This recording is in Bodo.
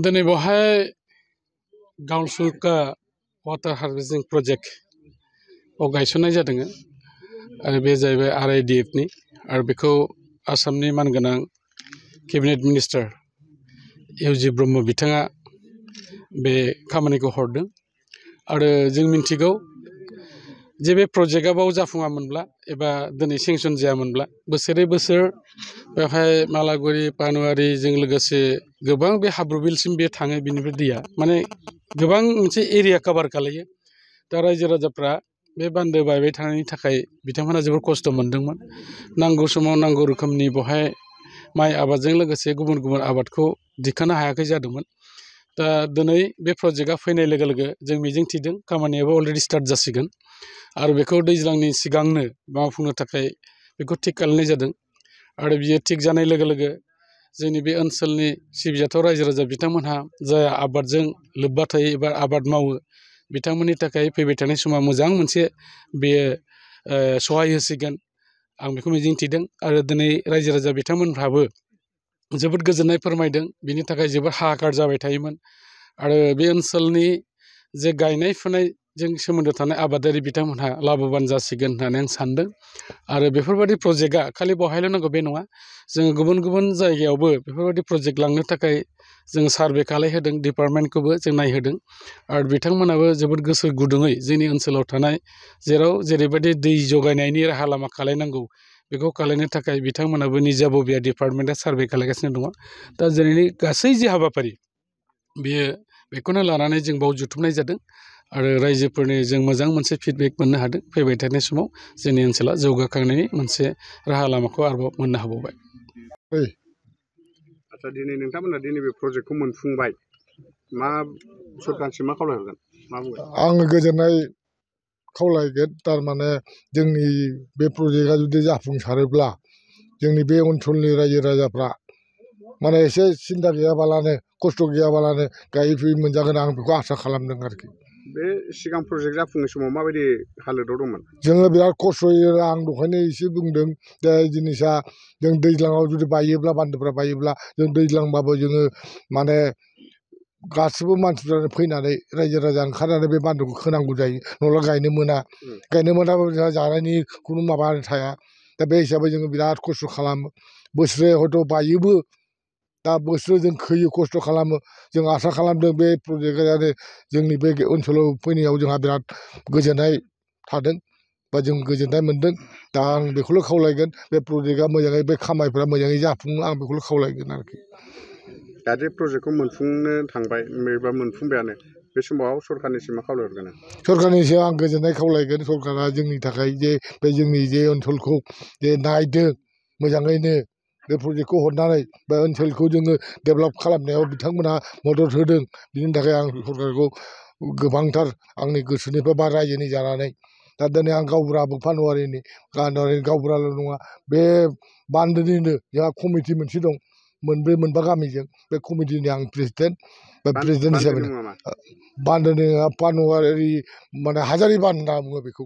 दिनै बेवहाय गावसुका वाटार हार्भेस्टिं प्रजेक्ट गायसननाय जादों आरो बे जाहैबाय RIDF नि आरो बेखौ आसामनि मानगोनां केबिनेट मिनिस्टार इउ.जि. ब्रह्म बिथाङा बे खामानिखौ हरदों आरो जों मिन्थिगौ जे बे प्रजेक्टआ बाव जाफुङामोनब्ला एबा दिनै सेंसन जायामोनब्ला बोसोरै बोसोर बेवहाय मालागुरि पानुवारिजों लोगोसे गोबां बे हाब्रुबिलसिम बे थाङो बिनिफ्राय दैया माने गोबां मोनसे एरिया कभार खालायो दा रायजो राजाफ्रा बे बान्दो बायबाय थानायनि थाखाय बिथांमोना जोबोर खस्थ' मोनदोंमोन नांगौ समाव नांगौ रोखोमनि बेवहाय माइ आबादजों लोगोसे गुबुन गुबुन आबादखौ दिखांनो हायाखै जादोंमोन दा दिनै बे प्रजेक्टआ फैनाय लोगो लोगो जों मिजिंथिदों खामानियाबो अलरेडि स्टार्ट जासिगोन आरो बेखौ दैज्लांनि सिगांनो मावफुंनो थाखाय बेखौ थिग खालामनाय जादों आरो बियो थिग जानाय लोगो लोगो जोंनि बे ओनसोलनि सिबिजाथाव रायजो राजा बिथांमोनहा जाय आबादजों लोब्बा थायो एबा आबाद मावो बिथांमोननि थाखाय फैबाय थानाय समाव मोजां मोनसे बेयो सहाय होसिगोन आं बेखौ मिजिंथिदों आरो दिनै रायजो राजा बिथांमोनहाबो जोबोद गोजोननाय फोरमायदों बिनि थाखाय जोबोद हाहाकार जाबाय थायोमोन आरो बे ओनसोलनि जे गायनाय फुनायजों सोमोन्दो थानाय आबादारि बिथांमोनहा लाभबान जासिगोन होननानै आं सानदों आरो बेफोरबायदि प्रजेक्टआ खालि बेवहायल' नांगौ बे नङा जोङो गुबुन गुबुन जायगायावबो बेफोरबायदि प्रजेक्ट लांनो थाखाय जों सार्भे खालामहोदों डिपार्टमेन्टखौबो जों नायहोदों आरो बिथांमोनाबो जोबोद गोसो गुदुङै जोंनि ओनसोलाव थानाय जेराव जेरैबायदि दै जगायनायनि राहा लामा खालामनांगौ बेखौ खालामनो थाखाय बिथांमोनाबो निजा बबेया डिपार्टमेन्टआ सार्भे खालामगासिनो दङ दा दिनैनि गासै जे हाबाफारि बेखौनो लानानै जों बाव जुथुमनाय जादों आरो रायजोफोरनि जों मोजां मोनसे फिडबेक मोननो हादों फैबाय थानाय समाव जोंनि ओनसोला जौगाखांनायनि मोनसे राहा लामाखौ आरोबाव मोननो हाबावबाय। आच्चा दिनै नोंथांमोना दिनै बे प्रजेक्टखौ मोनफुंबाय मा सरकारसिम मा खावलायहरगोन मा बुंगोन? आङो गोजोननाय खावलायगोन थारमाने जोंनि बे प्रजेक्टआ जुदि जाफुंसारोब्ला जोंनि बे ओनसोलनि रायजो राजाफ्रा माने एसे सिन्था गैयाबालानो खस्थ' गैयाबालानो गायै फुयै मोनजागोन आं बेखौ आसा खालामदों आरोखि। बे सिगां प्रजेक्ट जाफुंनाय समाव माबायदि हालोदाव दंमोन? जोङो बिराद खस्थ'यै आं दहायनो एसे बुंदों जे जिनिसा जों दैज्लाङाव जुदि बायोब्ला बान्दोफ्रा बायोब्ला जों दैज्लांबाबो जोङो माने गासिबो मानसिफ्रानो फैनानै रायजो राजा ओंखारनानै बे बान्दोखौ खोनांगौ जायो नङाब्ला गायनो मोनाबाबो जोंहा जानायनि खुनु माबा थाया दा बे हिसाबै जोङो बिराद खस्थ' खालामो बोसोरे हयथ' बायोबो दा बोसोरे जों खोयो खस्थ' खालामो जों आसा खालामदों बे प्रजेक्टआनो जोंनि बे ओनसोलाव फैनायाव जोंहा बिराद गोजोननाय थादों बा जों गोजोननाय मोनदों दा आं बेखौल' खावलायगोन बे प्रजेक्टआ मोजाङै बे खामानिफ्रा मोजाङै जाफुङो आं बेखौल' खावलायगोन आरोखि। दा बे प्रजेक्टखौ मोनफुंनो थांबाय एबा मोनफुंबायानो बे समाव सरकारनिसिम मा खावलायहरगोन? सरकारनिसिम आं गोजोननाय खावलायगोन सरकारा जोंनि थाखाय जे बे जोंनि जे ओनसोलखौ जे नायदों मोजाङैनो बे प्रजेक्टखौ हरनानै बे ओनसोलखौ जोङो डेभेलप खालामनायाव बिथांमोनहा मदद होदों बिनि थाखाय आं सरकारखौ गोबांथार आंनि गोसोनिफ्राय बा रायजोनि जानानै दा दिनै आं गावबुराबो पानुवारिनि गावबुराल' नङा बे बान्दोनिनो जोंहा कमिटि मोनसे दं मोनब्रै मोनबा गामिजों बे कमिटिनि आं प्रेसिडेन्ट बा प्रेसिडेन्ट हिसाबै बान्दोनि पानुवारि माने हाजारि बान्दो होनना बुङो बेखौ